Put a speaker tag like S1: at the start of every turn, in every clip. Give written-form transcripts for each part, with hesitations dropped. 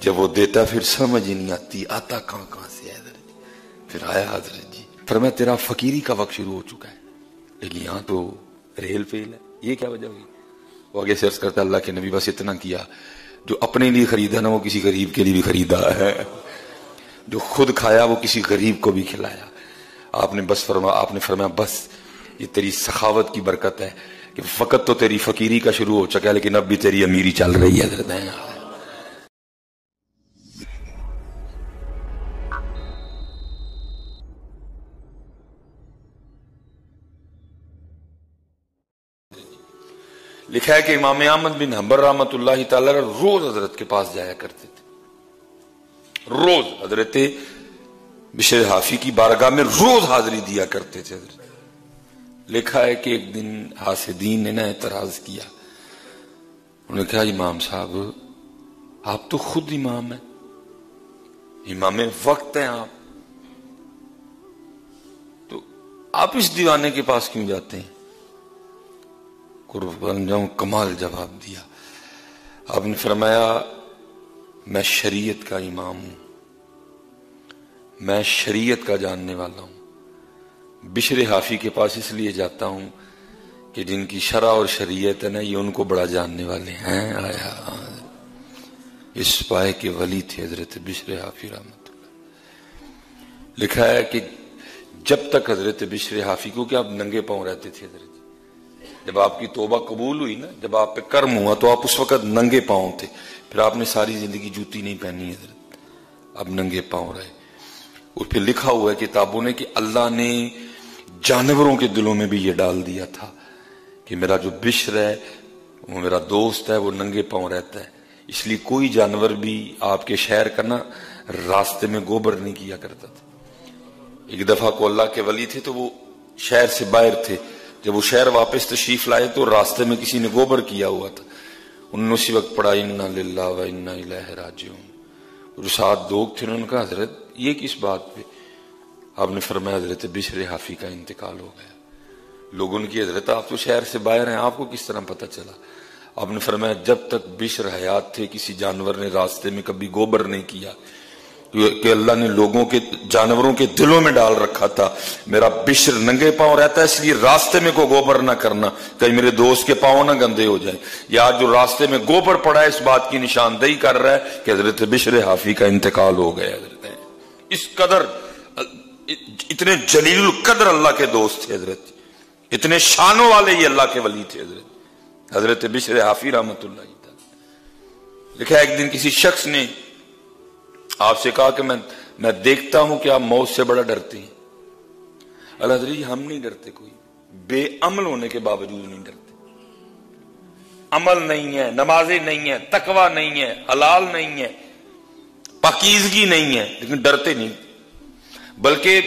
S1: جب وہ دیتا پھر سمجھ ہی نہیں آتی آتا کہاں سے ہے حضرت جی. پھر آیا حضرت جی فرمایا تیرا فقیری کا وقت شروع ہو چکا ہے لیکن یہاں تو ریل فیل ہے. یہ کیا وجہ ہوئی؟ وہ آگے سے عرض کرتا اللہ کے نبی بس اتنا کیا جو اپنے لیے خریدا نا وہ کسی غریب کے لیے بھی خریدا ہے, جو خود کھایا وہ کسی غریب کو بھی کھلایا. آپ نے فرمایا بس یہ تیری سخاوت کی برکت ہے کہ فقط تو تیری فقیری کا شروع ہو چکا ہے لیکن اب بھی تیری امیری چل رہی ہے حضرت. لکھا ہے کہ امام احمد بن حنبل رحمۃ اللہ تعالی روز حضرت کے پاس جایا کرتے تھے, روز حضرت بشر حافی کی بارگاہ میں روز حاضری دیا کرتے تھے حضرت. لکھا ہے کہ ایک دن حاسدین نے نہ اعتراض کیا, انہوں نے کہا امام صاحب آپ تو خود امام ہیں, امام وقت ہیں آپ, تو آپ اس دیوانے کے پاس کیوں جاتے ہیں؟ قربان جاؤں کمال جواب دیا. آپ نے فرمایا میں شریعت کا امام ہوں, میں شریعت کا جاننے والا ہوں. بشر حافی کے پاس اس لیے جاتا ہوں کہ جن کی شرع اور شریعت ہے نا یہ ان کو بڑا جاننے والے ہیں. آیا اس پائے کے ولی تھے حضرت بشر حافی رحمۃ اللہ. لکھا ہے کہ جب تک حضرت بشر حافی کو کہ آپ ننگے پاؤں رہتے تھے حضرت, جب آپ کی توبہ قبول ہوئی نا, جب آپ پہ کرم ہوا تو آپ اس وقت ننگے پاؤں تھے, پھر آپ نے ساری زندگی جوتی نہیں پہنی حضرت, اب ننگے پاؤں رہے. اور پھر لکھا ہوا ہے کتابوں نے کہ اللہ نے جانوروں کے دلوں میں بھی یہ ڈال دیا تھا کہ میرا جو بشر ہے وہ میرا دوست ہے, وہ ننگے پاؤں رہتا ہے, اس لیے کوئی جانور بھی آپ کے شہر کا نا راستے میں گوبر نہیں کیا کرتا تھا. ایک دفعہ کو اللہ کے ولی تھے تو وہ شہر سے باہر تھے, جب وہ شہر واپس تشریف لائے تو راستے میں کسی نے گوبر کیا ہوا تھا, انہوں نے اسی وقت پڑھا انا للہ و انا الیہ راجعون. اور ساتھ لوگ تھے, انہوں نے کہا حضرت یہ کس بات پہ؟ آپ نے فرمایا حضرت بشر حافی کا انتقال ہو گیا. لوگوں نے کی حضرت آپ تو شہر سے باہر ہیں, آپ کو کس طرح پتہ چلا؟ آپ نے فرمایا جب تک بشر حیات تھے کسی جانور نے راستے میں کبھی گوبر نہیں کیا, کہ اللہ نے لوگوں کے جانوروں کے دلوں میں ڈال رکھا تھا میرا بشر ننگے پاؤں رہتا ہے اس لیے راستے میں کوئی گوبر نہ کرنا, کہیں میرے دوست کے پاؤں نہ گندے ہو جائیں. یا جو راستے میں گوبر پڑا ہے اس بات کی نشاندہی کر رہا ہے کہ حضرت بشر حافی کا انتقال ہو گیا. حضرت اس قدر اتنے جلیل القدر اللہ کے دوست تھے حضرت, اتنے شانوں والے یہ اللہ کے ولی تھے حضرت بشر حافی رحمۃ اللہ تعالی. لکھا ہے ایک دن کسی شخص نے آپ سے کہا کہ میں دیکھتا ہوں کہ آپ موت سے بڑا ڈرتے ہیں. اللہ حضرت جی ہم نہیں ڈرتے, کوئی بے عمل ہونے کے باوجود نہیں ڈرتے. عمل نہیں ہے, نمازیں نہیں ہے, تقوی نہیں ہے, حلال نہیں ہے, پاکیزگی نہیں ہے, لیکن ڈرتے نہیں. بلکہ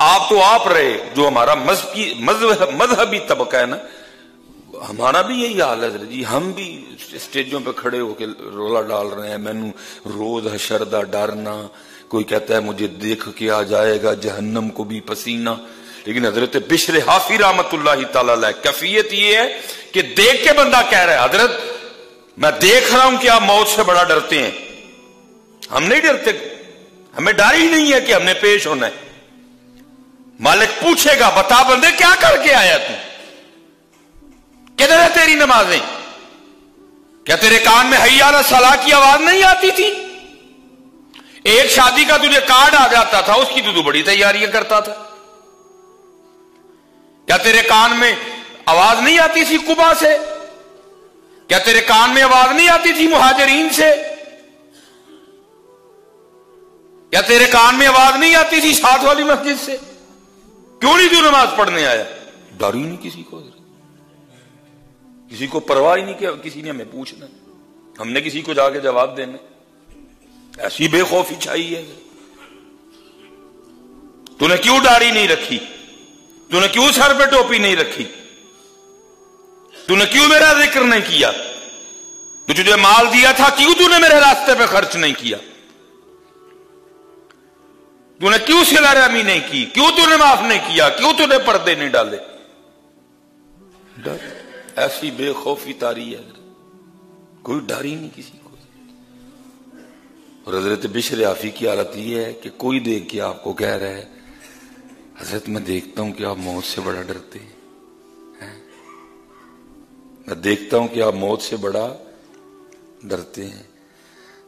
S1: آپ رہے جو ہمارا مذہبی طبقہ ہے نا, ہمارا بھی یہی حال ہے حضرت جی. ہم بھی اسٹیجوں پہ کھڑے ہو کے رولا ڈال رہے ہیں مینو روز حشر دا ڈرنا, کوئی کہتا ہے مجھے دیکھ کے آ جائے گا جہنم کو بھی پسینہ. لیکن حضرت بشر حافی رحمۃ اللہ تعالی علیہ کیفیت یہ ہے کہ دیکھ کے بندہ کہہ رہا ہے حضرت میں دیکھ رہا ہوں کہ آپ موت سے بڑا ڈرتے ہیں, ہم نہیں ڈرتے, ہمیں ڈر ہی نہیں ہے کہ ہم نے پیش ہونا ہے. مالک پوچھے گا بتا بندے کیا کر کے آیا تو, کدھر ہے تیری نمازیں؟ کیا تیرے کان میں حی علی الصلاۃ کی آواز نہیں آتی تھی؟ ایک شادی کا تجھے کارڈ آ جاتا تھا, اس کی تو بڑی تیاریاں کرتا تھا. کیا تیرے کان میں آواز نہیں آتی تھی قبا سے؟ کیا تیرے کان میں آواز نہیں آتی تھی مہاجرین سے؟ کیا تیرے کان میں آواز نہیں آتی تھی ساتھ والی مسجد سے؟ کیوں نہیں تو نماز پڑھنے آیا؟ ڈر ہی نہیں کسی کو, کسی کو پرواہ ہی نہیں کہ کسی نے ہمیں پوچھنا, ہم نے کسی کو جا کے جواب دینا. ایسی بے خوفی چھائی ہے. تو نے کیوں داڑھی نہیں رکھی؟ تو نے کیوں سر پہ ٹوپی نہیں رکھی؟ تو نے کیوں میرا ذکر نہیں کیا؟ تو تجھے مال دیا تھا کیوں تو نے میرے راستے پہ خرچ نہیں کیا؟ تو نے کیوں صلہ رحمی نہیں کی؟ کیوں تو نے معاف نہیں کیا؟ کیوں تو نے پردے نہیں ڈالے؟ ڈر, ایسی بے خوفی تاری ہے, کوئی ڈر ہی نہیں کسی کو. اور حضرت بشر حافی کی حالت یہ ہے کہ کوئی دیکھ کے آپ کو کہہ رہا ہے حضرت میں دیکھتا ہوں کہ آپ موت سے بڑا ڈرتے ہیں، میں دیکھتا ہوں کہ آپ موت سے بڑا ڈرتے ہیں.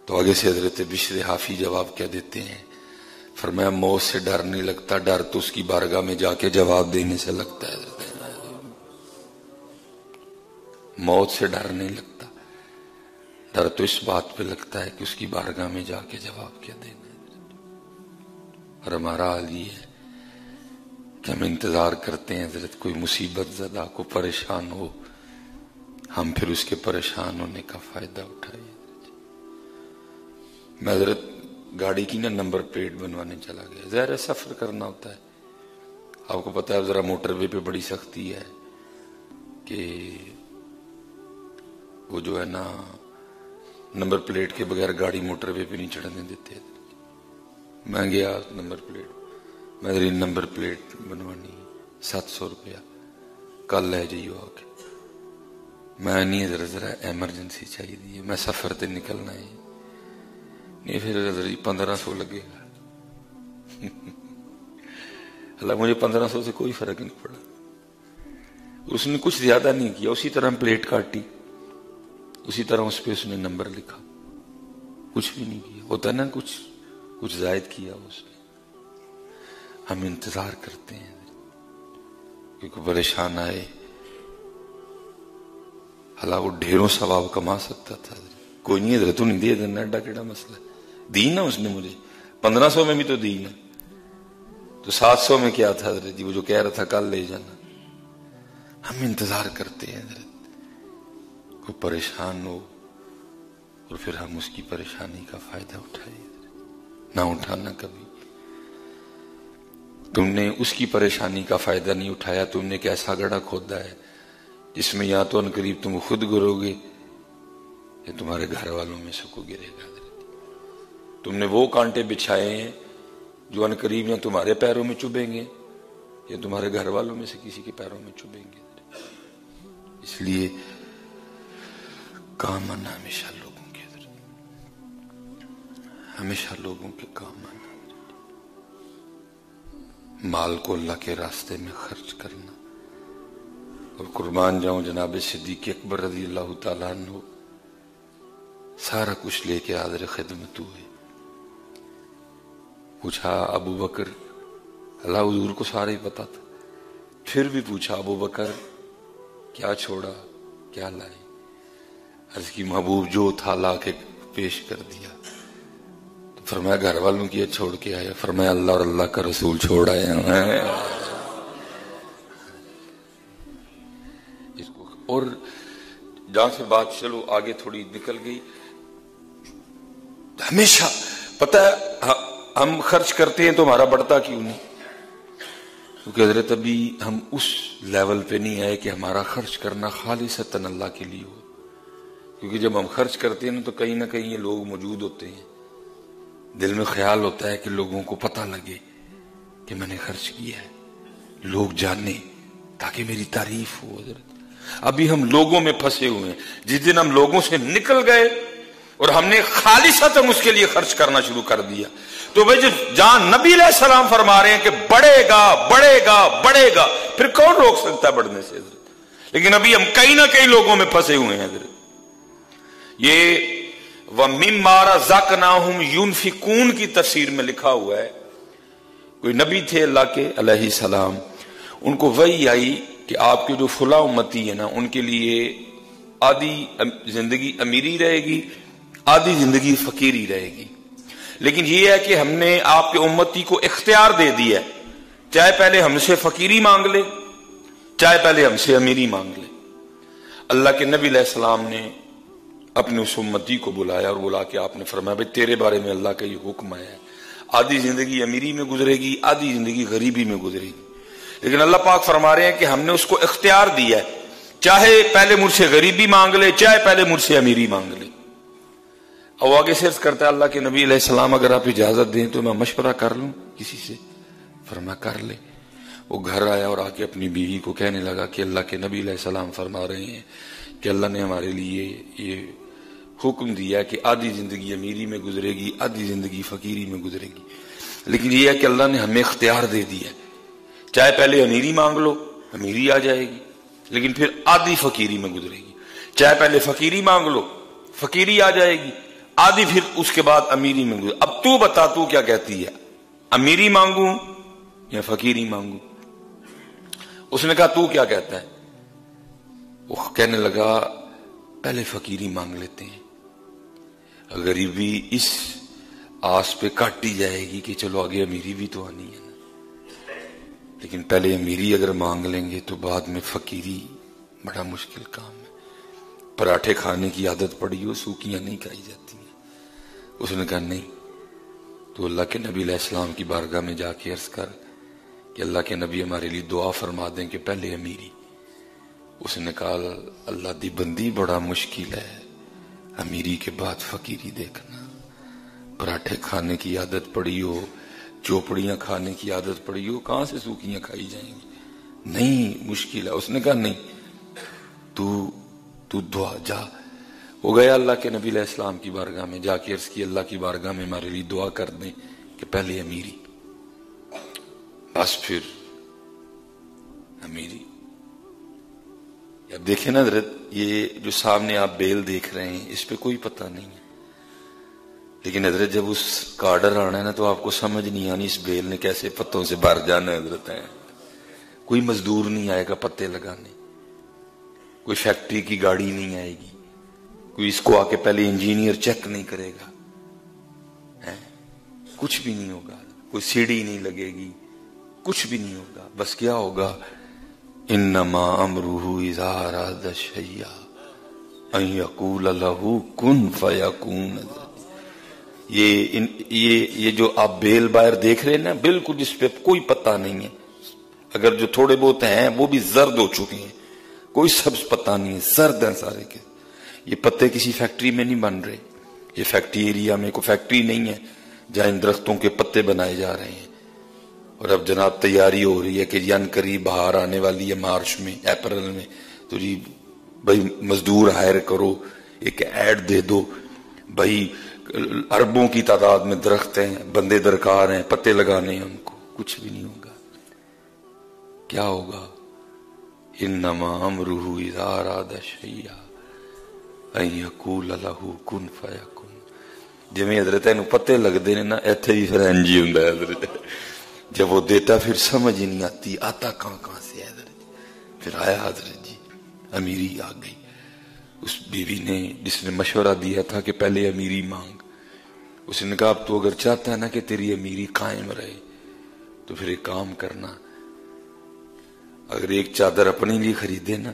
S1: تو آگے سے حضرت بشر حافی جواب کیا دیتے ہیں، فرمایا موت سے ڈر نہیں لگتا، ڈر تو اس کی بارگاہ میں جا کے جواب دینے سے لگتا ہے. موت سے ڈر نہیں لگتا، ڈر تو اس بات پہ لگتا ہے کہ اس کی بارگاہ میں جا کے جواب کیا دینا ہے. اور ہمارا حال یہ ہے کہ ہم انتظار کرتے ہیں حضرت کوئی مصیبت زدہ کو پریشان ہو، ہم پھر اس کے پریشان ہونے کا فائدہ اٹھائیں. میں حضرت گاڑی کی نمبر پلیٹ بنوانے چلا گیا. ظاہر ہے سفر کرنا ہوتا ہے، آپ کو پتا ہے ذرا موٹر وے پہ بڑی سختی ہے کہ وہ جو ہے نا نمبر پلیٹ کے بغیر گاڑی موٹر وے پہ نہیں چڑھنے دیتے. میں گیا نمبر پلیٹ، میں نمبر پلیٹ بنوانی 700 روپیہ، کل لے جائیو آ کے. میں نہیں ذرا ایمرجنسی چاہیے، میں سفر تے نکلنا ہے. نہیں پھر 1500 لگے گا. اللہ مجھے 1500 سے کوئی فرق نہیں پڑا. اس نے کچھ زیادہ نہیں کیا، اسی طرح پلیٹ کاٹی، اسی طرح اس پہ اس نے نمبر لکھا، کچھ بھی نہیں کیا. ہوتا نا کچھ زائد کیا اس نے. ہم انتظار کرتے ہیں کیونکہ پریشان آئے. اللہ وہ ڈھیروں ثواب کما سکتا تھا. کوئی نہیں حضرت نہیں دے دینا، ایڈا کیڑا مسئلہ ہے. دی نا اس نے مجھے 1500 میں بھی تو دی نا، تو 700 میں کیا تھا حضرت جی، وہ جو کہہ رہا تھا کل لے جانا. ہم انتظار کرتے ہیں حضرت کوئی پریشان ہو اور پھر ہم اس کی پریشانی کا فائدہ اٹھائیں. نہ اٹھانا کبھی. تم نے اس کی پریشانی کا فائدہ نہیں اٹھایا، تم نے ایک ایسا گڑھا کھودا ہے جس میں یا تو ان قریب تم خود گرو گے یا تمہارے گھر والوں میں سے کوئی گرے گا. تم نے وہ کانٹے بچھائے ہیں جو ان قریب یا تمہارے پیروں میں چبھیں گے یا تمہارے گھر والوں میں سے کسی کے پیروں میں چبھیں گے. اس لیے کام آنا ہمیشہ لوگوں کے ہمیشہ لوگوں کے کام آنا. مال کو اللہ کے راستے میں خرچ کرنا. اور قربان جاؤں جناب صدیق اکبر رضی اللہ تعالیٰ عنہ سارا کچھ لے کے حاضر خدمت ہوئے. پوچھا ابو بکر، اللہ حضور کو سارا ہی پتا تھا، پھر بھی پوچھا ابو بکر کیا چھوڑا کیا لائے؟ عرض کی محبوب جو تھا لا کے پیش کر دیا. تو فرمایا گھر والوں کی چھوڑ کے آیا؟ فرمایا اللہ اور اللہ کا رسول چھوڑ آئے ہیں. اور جہاں سے بات چلو آگے تھوڑی نکل گئی، ہمیشہ پتہ ہے ہم خرچ کرتے ہیں تو ہمارا بڑھتا کیوں نہیں؟ کیونکہ حضرت ابھی ہم اس لیول پہ نہیں آئے کہ ہمارا خرچ کرنا خالصتاً اللہ کے لیے ہو. کیونکہ جب ہم خرچ کرتے ہیں تو کہیں نہ کہیں یہ لوگ موجود ہوتے ہیں، دل میں خیال ہوتا ہے کہ لوگوں کو پتہ لگے کہ میں نے خرچ کیا ہے، لوگ جانے تاکہ میری تعریف ہو. حضرت ابھی ہم لوگوں میں پھنسے ہوئے ہیں. جس دن ہم لوگوں سے نکل گئے اور ہم نے خالصتاً اس کے لیے خرچ کرنا شروع کر دیا تو بھائی جہاں نبی علیہ السلام فرما رہے ہیں کہ بڑھے گا بڑھے گا بڑھے گا، پھر کون روک سکتا ہے بڑھنے سے حضرت؟ لیکن ابھی ہم کہیں نہ کہیں لوگوں میں پھنسے ہوئے ہیں حضرت. یہ وَمِمَّا رَزَقْنَاهُمْ يُنْفِقُونَ کی تفسیر میں لکھا ہوا ہے، کوئی نبی تھے اللہ کے علیہ السلام، ان کو وحی آئی کہ آپ کے جو فلاں امتی ہے نا ان کے لیے آدھی زندگی امیری رہے گی، آدھی زندگی فقیری رہے گی. لیکن یہ ہے کہ ہم نے آپ کے امتی کو اختیار دے دیا ہے، چاہے پہلے ہم سے فقیری مانگ لے چاہے پہلے ہم سے امیری مانگ لے. اللہ کے نبی علیہ السلام نے اپنے اس امتی کو بلایا اور بلا کے آپ نے فرمایا بھائی تیرے بارے میں اللہ کا یہ حکم آیا ہے، آدھی زندگی امیری میں گزرے گی آدھی زندگی غریبی میں گزرے گی. لیکن اللہ پاک فرما رہے ہیں کہ ہم نے اس کو اختیار دیا ہے، چاہے پہلے مجھ سے غریبی مانگ لے چاہے پہلے مجھ سے امیری مانگ لے. اور آگے سے عرض کرتا ہے اللہ کے نبی علیہ السلام اگر آپ اجازت دیں تو میں مشورہ کر لوں کسی سے؟ فرمایا کر لے. وہ گھر آیا اور آ کے اپنی بیوی کو کہنے لگا کہ اللہ کے نبی علیہ السلام فرما رہے ہیں کہ اللہ نے ہمارے لیے یہ حکم دیا کہ آدھی زندگی امیری میں گزرے گی، آدھی زندگی فقیری میں گزرے گی، لیکن یہ ہے کہ اللہ نے ہمیں اختیار دے دیا ہے، چاہے پہلے امیری مانگ لو امیری آ جائے گی، لیکن پھر آدھی فقیری میں گزرے گی، چاہے پہلے فقیری مانگ لو فقیری آ جائے گی، آدھی پھر اس کے بعد امیری میں گزرے۔ اب تو بتا تو کیا کہتی ہے، امیری مانگوں یا فقیری مانگوں؟ اس نے کہا تو کیا کہتا ہے؟ وہ کہنے لگا پہلے فقیری مانگ لیتے ہیں، غریبی اس آس پہ کاٹی جائے گی کہ چلو آگے امیری بھی تو آنی ہے نا، لیکن پہلے امیری اگر مانگ لیں گے تو بعد میں فقیری بڑا مشکل کام ہے۔ پراٹھے کھانے کی عادت پڑی ہو سوکیاں نہیں کھائی جاتی ہیں۔ اس نے کہا نہیں، تو اللہ کے نبی علیہ السلام کی بارگاہ میں جا کے عرض کر کہ اللہ کے نبی ہمارے لیے دعا فرما دیں کہ پہلے امیری۔ اس نے کہا اللہ دی بندی بڑا مشکل ہے امیری کے بعد فقیری دیکھنا، پراٹھے کھانے کی عادت پڑی ہو، چوپڑیاں کھانے کی عادت پڑی ہو، کہاں سے سوکیاں کھائی جائیں گی؟ نہیں مشکل ہے۔ اس نے کہا نہیں، تو دعا جا۔ وہ گیا اللہ کے نبی علیہ السلام کی بارگاہ میں، جا کے عرض کی اللہ کی بارگاہ میں ہمارے لیے دعا کر دیں کہ پہلے امیری، بس پھر امیری۔ اب دیکھیں نا حضرت، یہ جو سامنے آپ بیل دیکھ رہے ہیں اس پہ کوئی پتہ نہیں ہے، لیکن حضرت جب اس کا آرڈر آنا ہے نا تو آپ کو سمجھ نہیں آنی اس بیل نے کیسے پتوں سے بھر جانا ہے حضرت ہے۔ کوئی مزدور نہیں آئے گا پتے لگانے، کوئی فیکٹری کی گاڑی نہیں آئے گی، کوئی اس کو آ کے پہلے انجینئر چیک نہیں کرے گا، کچھ بھی نہیں ہوگا، کوئی سیڑھی نہیں لگے گی، کچھ بھی نہیں ہوگا۔ بس کیا ہوگا، انما امرہ اذا اراد شیئا ان یقول لہ کن فیکون۔ یہ جو آپ بیل باہر دیکھ رہے ہیں نا، بالکل جس پہ کوئی پتہ نہیں ہے، اگر جو تھوڑے بہت ہیں وہ بھی زرد ہو چکے ہیں، کوئی سبز پتہ نہیں ہے، زرد ہیں سارے کے۔ یہ پتے کسی فیکٹری میں نہیں بن رہے، یہ فیکٹری ایریا میں کوئی فیکٹری نہیں ہے جہاں ان درختوں کے پتے بنائے جا رہے ہیں۔ اور اب جناب تیاری ہو رہی ہے کہ ین قریب بہار آنے والی ہے، مارچ میں اپریل میں، تو جی بھائی مزدور ہائر کرو، ایک ایڈ دے دو بھائی، اربوں کی تعداد میں درخت ہیں، بندے درکار ہیں، پتے لگانے ہیں ان کو، کچھ بھی نہیں ہوگا۔ کیا ہوگا، انما امرہ اذا اراد شیئا ان یقول لہ کن فیکون۔ جویں حضرت نو پتے لگتے ہیں نا، ایتھے بھی پھر انج ہی ہوندا ہے حضرت، جب وہ دیتا پھر سمجھ ہی نہیں آتی آتا کہاں سے ہے حضرت۔ پھر آیا حضرت جی، امیری آ گئی۔ اس بیوی نے جس نے مشورہ دیا تھا کہ پہلے امیری مانگ، اس نے کہا اب تو اگر چاہتا ہے نا کہ تیری امیری قائم رہے تو پھر ایک کام کرنا، اگر ایک چادر اپنے لیے خریدے نا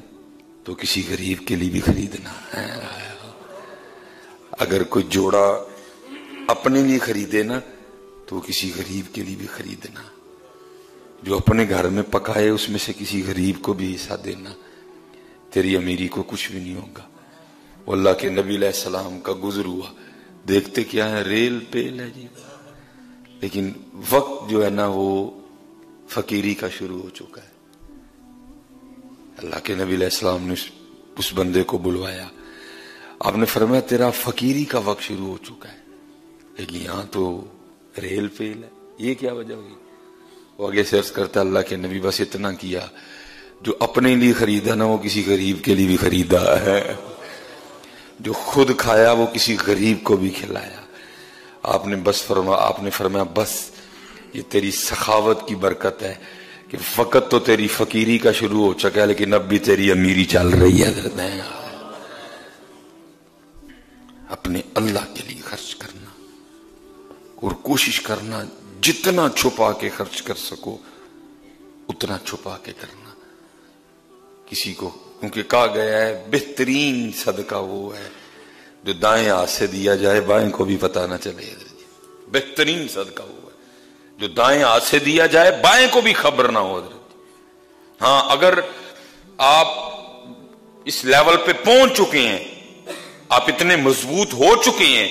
S1: تو کسی غریب کے لیے بھی خریدنا، اگر کوئی جوڑا اپنے لیے خریدے نا تو کسی غریب کے لیے بھی خریدنا، جو اپنے گھر میں پکائے اس میں سے کسی غریب کو بھی حصہ دینا، تیری امیری کو کچھ بھی نہیں ہوگا۔ وہ اللہ کے نبی علیہ السلام کا گزر ہوا، دیکھتے کیا ہے، ریل پیل ہے جی، لیکن وقت جو ہے نا وہ فقیری کا شروع ہو چکا ہے۔ اللہ کے نبی علیہ السلام نے اس بندے کو بلوایا، آپ نے فرمایا تیرا فقیری کا وقت شروع ہو چکا ہے، لیکن یہاں تو ریل فیل ہے، یہ کیا وجہ ہوئی؟ وہ آگے سے عرض کرتا اللہ کے نبی بس اتنا کیا، جو اپنے لیے خریدا نا وہ کسی غریب کے لیے بھی خریدا ہے، جو خود کھایا وہ کسی غریب کو بھی کھلایا۔ آپ نے فرمایا بس یہ تیری سخاوت کی برکت ہے کہ فقط تو تیری فقیری کا شروع ہو چکا ہے لیکن اب بھی تیری امیری چل رہی ہے۔ حضرت اپنے اللہ کے لیے خرچ کرنا اور کوشش کرنا جتنا چھپا کے خرچ کر سکو اتنا چھپا کے کرنا کسی کو، کیونکہ کہا گیا ہے بہترین صدقہ وہ ہے جو دائیں ہاتھ سے دیا جائے بائیں کو بھی پتہ نہ چلے۔ بہترین صدقہ وہ ہے جو دائیں ہاتھ سے دیا جائے بائیں کو بھی خبر نہ ہو۔ حضرت ہاں، اگر آپ اس لیول پہ پہنچ چکے ہیں، آپ اتنے مضبوط ہو چکے ہیں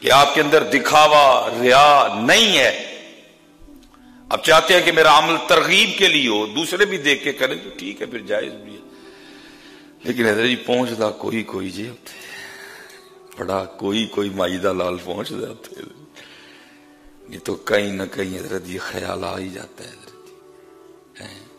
S1: کہ آپ کے اندر دکھاوا ریا نہیں ہے، آپ چاہتے ہیں کہ میرا عمل ترغیب کے لیے ہو، دوسرے بھی دیکھ کے کریں تو ٹھیک ہے، پھر جائز بھی ہے، لیکن حضرت جی پہنچتا کوئی جی ہوتے پڑا کوئی مائدہ لال پہنچ جاتے ہیں، نہیں تو کہیں نہ کہیں حضرت یہ خیال آ ہی جاتا ہے حضرت